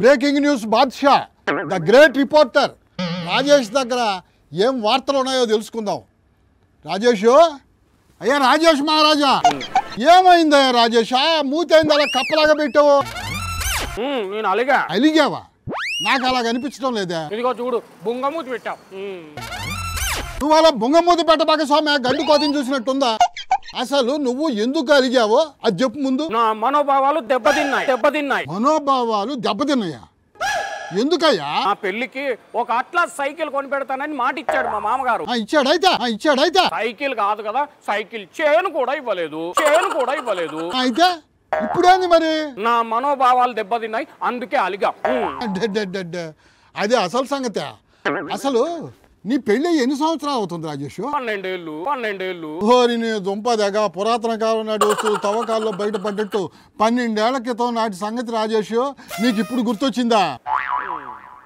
Breaking news Badshah the great reporter Rajesh దగ్గర ఏం వార్తలు ఉన్నాయో తెలుసుకుందాం. రాజేష్, అయ్యా రాజేష్ మహారాజా, ఏమైందయ్యా రాజేష్? మూతైంది అలా కప్పలాగా పెట్టావు. నేను అలిగావా? నాకు అలా కనిపించడం లేదా? ఇదిగో చూడు, బొంగమూతి పెట్టావు. నువ్వు అలా బొంగమూతి పెట్టబాక స్వామి, గడ్డు కోతిని చూసినట్టుందా? అసలు నువ్వు ఎందుకు అలిగావో అది చెప్పు ముందు. నా మనోభావాలు దెబ్బతిన్నాయి. మనోభావాలు దెబ్బతిన్నాయా? ఎందుకయ్యా? ఆ పెళ్లికి ఒక అట్లాస్ సైకిల్ కొని పెడతానని మాట ఇచ్చాడు మా మామగారు. ఇచ్చాడైతే సైకిల్ కాదు కదా, సైకిల్ చైన్ కూడా ఇవ్వలేదు. అయితే ఇప్పుడేంది మరి? నా మనోభావాలు దెబ్బతిన్నాయి, అందుకే అలిగా. అదే అసలు సంగతి. అసలు నీ పెళ్ళి ఎన్ని సంవత్సరాలు అవుతుంది రాజేష్? 12 ఓరి నీ దుంపదగా, పురాతన కాలం నాటి వస్తువు తవ్వకాల్లో బయటపడ్డట్టు 12 ఏళ్ల క్రితం నాటి సంగతి రాజేష్ నీకు ఇప్పుడు గుర్తొచ్చిందా?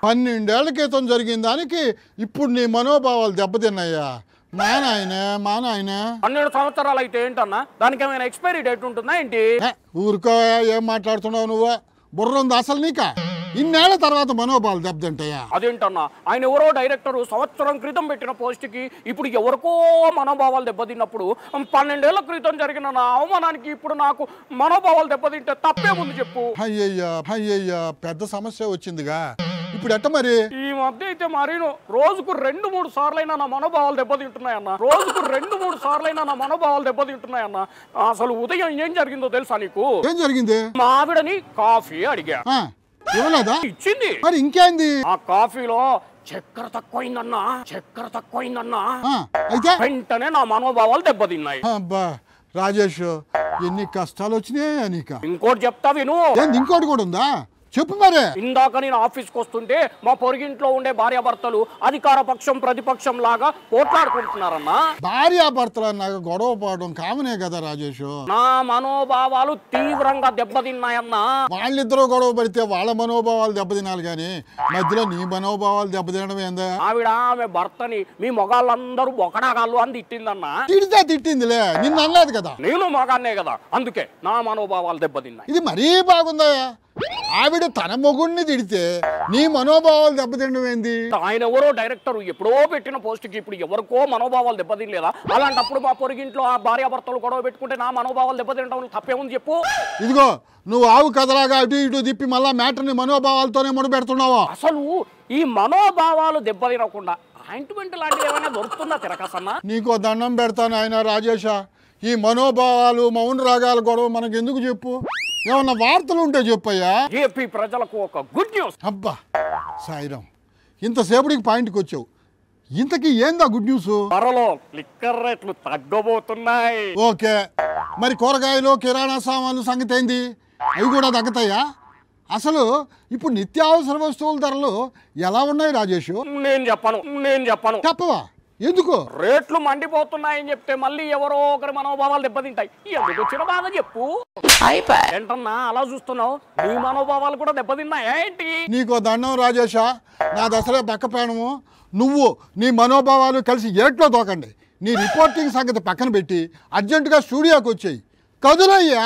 12 ఏళ్ల క్రితం జరిగిన దానికి ఇప్పుడు నీ మనోభావాలు దెబ్బతిన్నాయా? మా నాయన 12 సంవత్సరాలు అయితే ఏంటన్నా, దానికి ఏమైనా ఎక్స్పైరీ డేట్ ఉంటుందా ఏంటి? ఊరుకో, ఏం మాట్లాడుతున్నావు నువ్వు? బుర్ర ఉంది అసలు నీకా? ఇన్నేళ్ల తర్వాత మనోభావాలు దెబ్బతింటాయా? అదేంటన్నా, ఆయన ఎవరో డైరెక్టర్ సంవత్సరం క్రితం పెట్టిన పోస్ట్ కి ఇప్పుడు ఎవరికో మనోభావాలు దెబ్బతిన్నప్పుడు 12 ఏళ్ల క్రితం జరిగిన నా అవమానానికి ఇప్పుడు నాకు మనోభావాలు దెబ్బతింటే తప్పే ఉంది చెప్పు. అయ్యయ్యా, పెద్ద సమస్య వచ్చిందిగా. ఇప్పుడు ఎట్ట మరి? ఈ మధ్య అయితే మరీను రోజుకు 2-3 సార్లైనా నా మనోభావాలు దెబ్బతింటున్నాయన్న. అసలు ఉదయం ఏం జరిగిందో తెలుసా నీకు? ఏం జరిగింది? మా ఆవిడని కాఫీ అడిగా, ఇవ్వలేదా? ఇచ్చింది. మరి ఇంకేంది? ఆ కాఫీలో చక్కెర తక్కువైందన్నా. అయితే వెంటనే నా మనోభావాలు దెబ్బతిన్నాయి. అబ్బా రాజేష్, ఎన్ని కష్టాలు వచ్చినాయా నీకు? ఇంకోటి చెప్తా విను. ఇంకోటి కూడా ఉందా? చెప్పు మరి. ఇందాక నేను ఆఫీస్కి వస్తుంటే మా పొరుగింట్లో ఉండే భార్యాభర్తలు అధికార పక్షం ప్రతిపక్షం లాగా పోట్లాడుకుంటున్నారన్నా. భార్యాభర్తలు అన్నాక గొడవ పడడం కామనే కదా రాజేష్. నా మనోభావాలు తీవ్రంగా దెబ్బతిన్నాయన్నా. వాళ్ళిద్దరూ గొడవ పడితే వాళ్ళ మనోభావాలు దెబ్బతినాలి కానీ మధ్యలో నీ మనోభావాలు దెబ్బతినడం ఏందా? ఆమె భర్తని మీ మొగాళ్ళందరూ ఒకడాగాళ్ళు అని తిట్టిందన్నా. తిట్టిందిలే, నిన్ను అనలేదు కదా. నేను మగాన్నే కదా, అందుకే నా మనోభావాలు దెబ్బతిన్నాయి. ఇది మరీ బాగుందా? ఆవిడ తన మొగుడిని తిడితే నీ మనోభావాలు దెబ్బతినడం ఏంది? ఆయన ఎవరో డైరెక్టర్ ఎప్పుడో పెట్టిన పోస్ట్కి ఇప్పుడు ఎవరికో మనోభావాలు దెబ్బతినలేదా? అలాంటప్పుడు మా పొరుగింట్లో ఆ భార్యాభర్తలు గొడవ పెట్టుకుంటే నా మనోభావాలు దెబ్బతినడం తప్పేముంది చెప్పు? ఇదిగో, నువ్వు ఆవు కథలాగా అటు ఇటు తిప్పి మళ్ళా మ్యాటర్ని మనోభావాలతోనే ముడిపెడుతున్నావా? అసలు ఈ మనోభావాలు దెబ్బతినకుండా ఆయింట్మెంట్ లాంటివి ఏమైనా దొరుకుతుందా తిరకసన్నా? నీకో దండం పెడతాను ఆయన రాజేష. ఈ మనోభావాలు మౌన రాగాల గొడవ మనకు ఎందుకు చెప్పు? ఏమన్నా వార్తలు ఉంటే చెప్పయ్యా. ఏపీ ప్రజలకు ఒక గుడ్ న్యూస్. అబ్బా సాయిరాం, ఇంతసేపటికి పాయింట్కి వచ్చావు. ఇంతకీ ఏందా గుడ్ న్యూస్? త్వరలో లిక్కర్ రేట్లు తగ్గబోతున్నాయి. ఓకే, మరి కూరగాయలు కిరాణా సామాన్లు సంగతి ఏంది? అవి కూడా తగ్గుతాయా? అసలు ఇప్పుడు నిత్యావసర వస్తువుల ధరలు ఎలా ఉన్నాయి రాజేష్? నేను చెప్పను. చెప్పవా? ఎందుకు? రేట్లు మండిపోతున్నాయని చెప్తే మళ్ళీ ఎవరో ఒకరి మనోభావాలు దెబ్బతింటాయి. ఎందుకు వచ్చిన బాధ చెప్పు. ఏంటన్నా అలా చూస్తున్నావు? నీ మనోభావాలు కూడా దెబ్బతిన్నాయా ఏంటి? నీకో దండం రాజేష, నా దసరా బక్కపేణము. నువ్వు నీ మనోభావాలు కలిసి ఏట్లో తోకండి. నీ రిపోర్టింగ్ సంగతి పక్కన పెట్టి అర్జెంటుగా స్టూడియోకి వచ్చేయి. కదులయ్యా.